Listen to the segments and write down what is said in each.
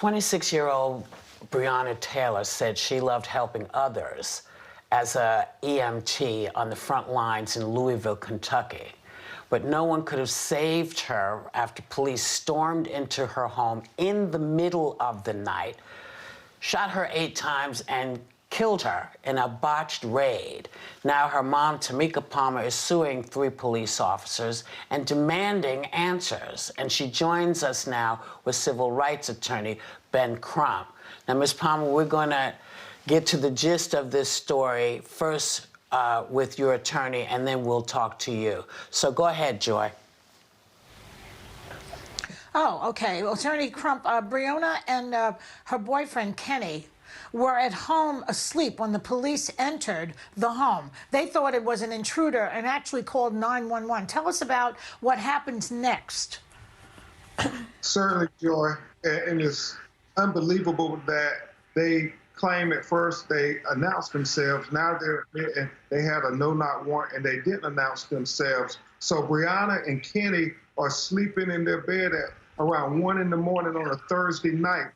26-year-old Breonna Taylor said she loved helping others as a EMT on the front lines in Louisville, Kentucky. But no one could have saved her after police stormed into her home in the middle of the night, shot her 8 times, and killed her in a botched raid. Now her mom, Tamika Palmer, is suing 3 police officers and demanding answers. And she joins us now with civil rights attorney Ben Crump. Now, Ms. Palmer, we're going to get to the gist of this story first with your attorney, and then we'll talk to you. So go ahead, Joy. Oh, okay. Well, Attorney Crump, Breonna and her boyfriend, Kenny, were at home asleep when the police entered the home. They thought it was an intruder and actually called 911. Tell us about what happens next. Certainly, Joy. And it's unbelievable that they claim at first they announced themselves. Now they're admitting they had a no-knock warrant and they didn't announce themselves. So Breonna and Kenny are sleeping in their bed at around 1 in the morning on a Thursday night.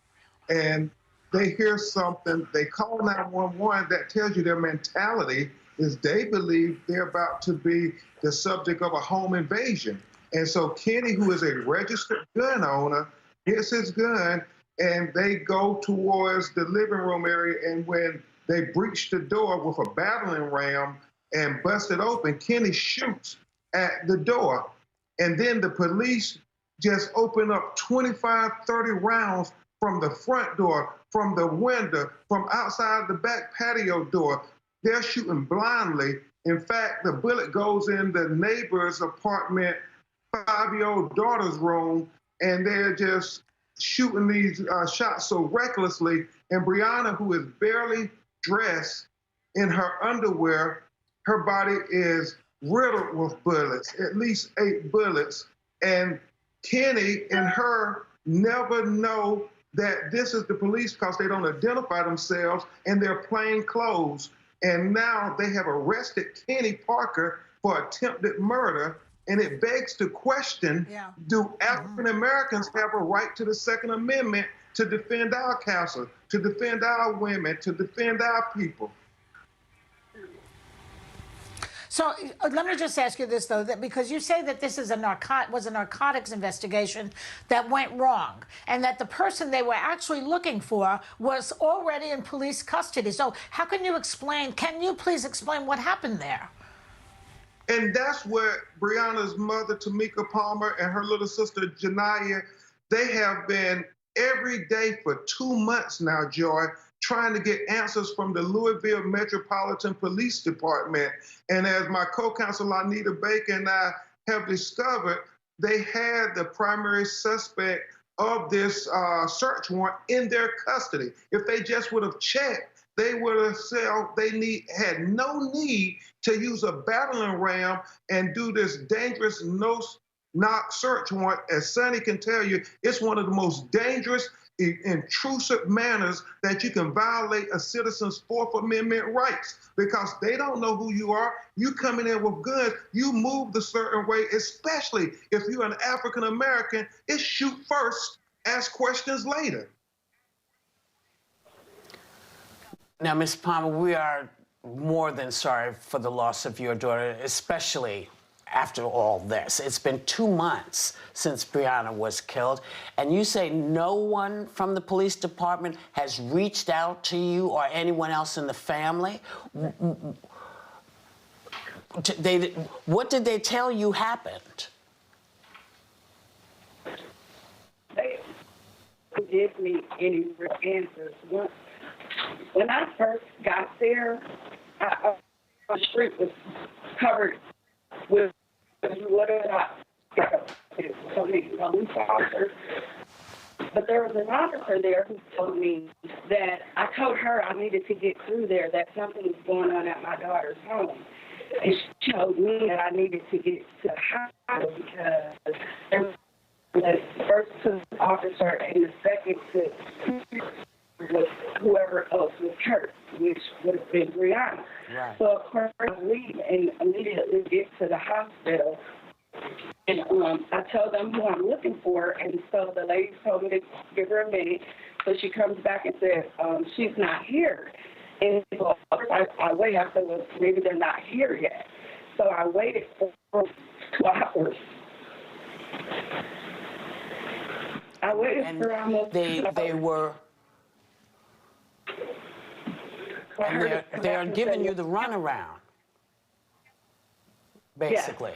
And they hear something, they call 911. That tells you their mentality is they believe they're about to be the subject of a home invasion. And so Kenny, who is a registered gun owner, gets his gun and they go towards the living room area. And when they breach the door with a battering ram and bust it open, Kenny shoots at the door. And then the police just open up 25, 30 rounds from the front door, from the window, from outside the back patio door. They're shooting blindly. In fact, the bullet goes in the neighbor's apartment, 5-year-old daughter's room, and they're just shooting these shots so recklessly. And Breonna, who is barely dressed in her underwear, her body is riddled with bullets, at least 8 bullets. And Kenny and her never know that this is the police because they don't identify themselves and they're plain clothes. And now they have arrested Kenny Parker for attempted murder. And it begs the question, do African Americans have a right to the Second Amendment to defend our castle, to defend our women, to defend our people? So let me just ask you this, though, that because you say that this is a narcotics investigation that went wrong, and that the person they were actually looking for was already in police custody. So how can you explain? Can you please explain what happened there? And that's where Breonna's mother, Tamika Palmer, and her little sister, Janiyah, they have been every day for 2 months now, Joy, trying to get answers from the Louisville Metropolitan Police Department. And as my co-counsel, Anita Baker, and I have discovered, they had the primary suspect of this search warrant in their custody. If they just would have checked, they would have said had no need to use a battering ram and do this dangerous no-knock search warrant. As Sonny can tell you, it's one of the most dangerous, intrusive manners that you can violate a citizen's Fourth Amendment rights because they don't know who you are. You coming in with guns, you move the certain way, especially if you're an African American, it's shoot first, ask questions later. Now, Ms. Palmer, we are more than sorry for the loss of your daughter, especially after all this. It's been 2 months since Breonna was killed, and you say no one from the police department has reached out to you or anyone else in the family? What did they tell you happened? They didn't give me any answers. When I first got there, the street was covered with so many police officers. But there was an officer there who told me that I told her I needed to get through there, that something was going on at my daughter's home. And she told me that I needed to get to the hospital because there was the first officer and the second was whoever else was hurt, which would have been Breonna. Right. So, of course, I leave and immediately get to the hospital. And I tell them who I'm looking for, and so the lady told me to give her a minute. So she comes back and said, she's not here. And so I waited. I said, well, maybe they're not here yet. So I waited for 2 hours. I waited And for almost 2 hours. they were, and they're giving you the runaround, basically.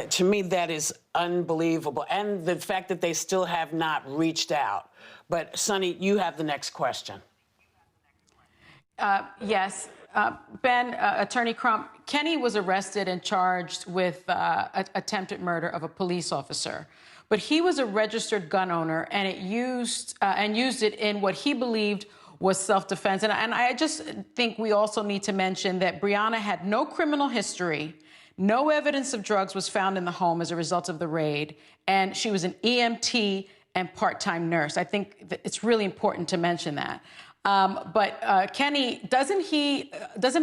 To me, that is unbelievable. And the fact that they still have not reached out. But, Sonny, you have the next question. Yes. Ben, Attorney Crump, Kenny was arrested and charged with attempted murder of a police officer. But he was a registered gun owner and used it in what he believed was self-defense. And I just think we also need to mention that Breonna had no criminal history. No evidence of drugs was found in the home as a result of the raid, and she was an EMT and part-time nurse. I think that it's really important to mention that. But Kenny, doesn't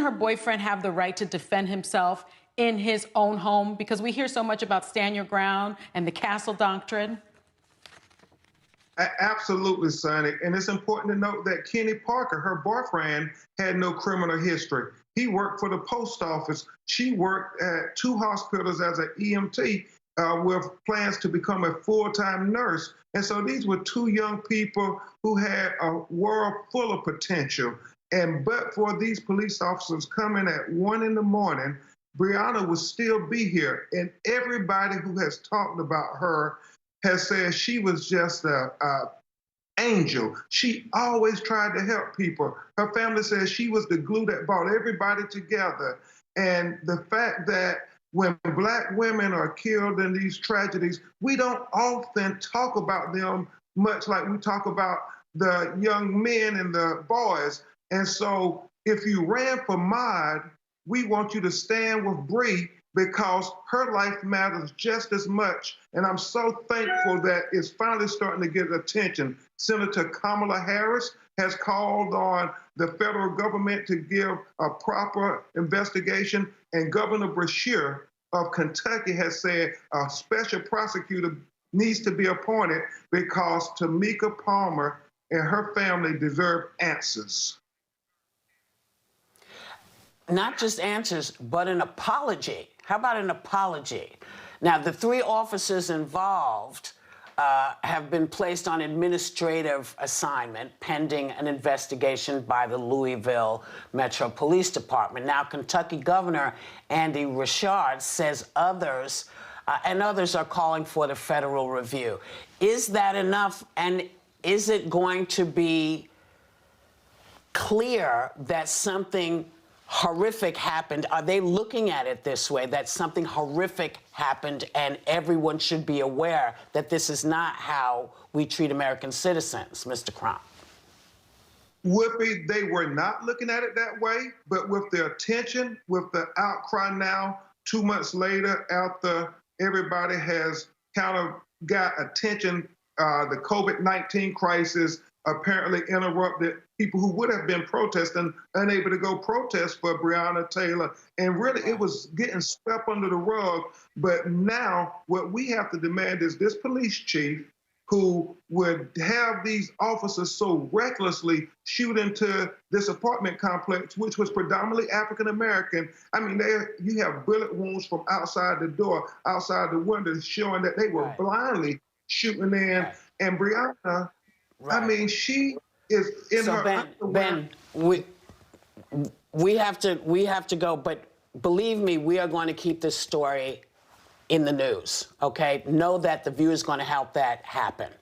her boyfriend have the right to defend himself in his own home? Because we hear so much about stand your ground and the castle doctrine. Absolutely, Sonny. And it's important to note that Kenny Parker, her boyfriend, had no criminal history. He worked for the post office. She worked at 2 hospitals as an EMT with plans to become a full-time nurse. And so these were 2 young people who had a world full of potential. But for these police officers coming at 1 in the morning, Breonna would still be here. And everybody who has talked about her has said she was just an angel. She always tried to help people. Her family says she was the glue that brought everybody together. And the fact that when Black women are killed in these tragedies, we don't often talk about them much like we talk about the young men and the boys. And so if you ran for Maud, we want you to stand with Bree because her life matters just as much. And I'm so thankful that it's finally starting to get attention. Senator Kamala Harris has called on the federal government to give a proper investigation, and Governor Brashear of Kentucky has said a special prosecutor needs to be appointed because Tamika Palmer and her family deserve answers. Not just answers, but an apology. How about an apology? Now, the 3 officers involved have been placed on administrative assignment pending an investigation by the Louisville Metro Police Department. Now, Kentucky Governor Andy Richard says others are calling for the federal review. Is that enough? And is it going to be clear that something horrific happened? Are they looking at it this way, that something horrific happened and everyone should be aware that this is not how we treat American citizens, Mr. Crump? Whoopi, they were not looking at it that way, but with the attention, with the outcry now, 2 months later, after everybody has kind of got attention, the COVID-19 crisis apparently interrupted people who would have been protesting, unable to go protest for Breonna Taylor. And really, it was getting swept under the rug. But now what we have to demand is this police chief who would have these officers so recklessly shoot into this apartment complex, which was predominantly African-American. I mean, you have bullet wounds from outside the door, outside the window, showing that they were blindly shooting in. Right. And Breonna, Right. I mean, she is in so her Ben, we have to go, but believe me, we are going to keep this story in the news, okay? Know that The View is going to help that happen.